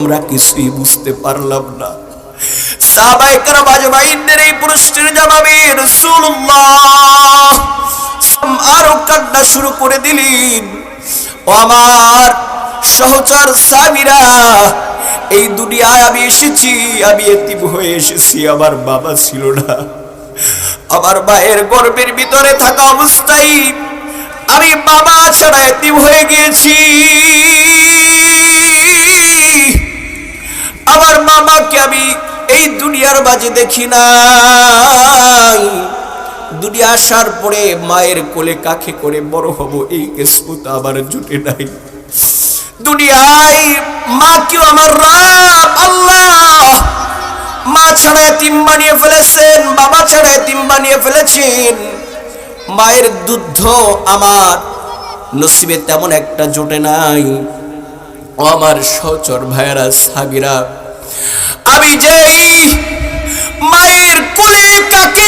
আমরা কিছুই বুঝতে পারলাম না। সাহাবায়ে কেরাম আজমাইনদের এই প্রশ্নের জবাবে রাসূলুল্লাহ আরো কান্না শুরু করে দিলেন। ও আমার সহচর সাহাবীরা, এই দুনিয়ায় আমি এসেছি, আমি এতিম হয়ে এসেছি। আমার বাবা ছিল না, আমার মায়ের গর্ভের ভিতরে থাকা অবস্থায় আমি বাবা ছাড়া এতিম হয়ে গিয়েছি। আমার মামাকে আমি এই দুনিয়ার মাঝে দেখি নাই। দুনিয়া আসার পরে মায়ের কোলে কাকে করে বড় হব এই কিসমত আমার জুটে নাই। দুনিয়ায় মা কেউ আমার রব আল্লাহ মা ছাড়া এতিম বানিয়ে ফেলেছেন, বাবা ছাড়া এতিম বানিয়ে ফেলেছেন। মায়ের দুধ আমার নসিবে তেমন একটা জোটে নাই। ও আমার সহচর ভাইয়েরা সাহাবীরা, আমি যেই মায়ের কোলে কাকে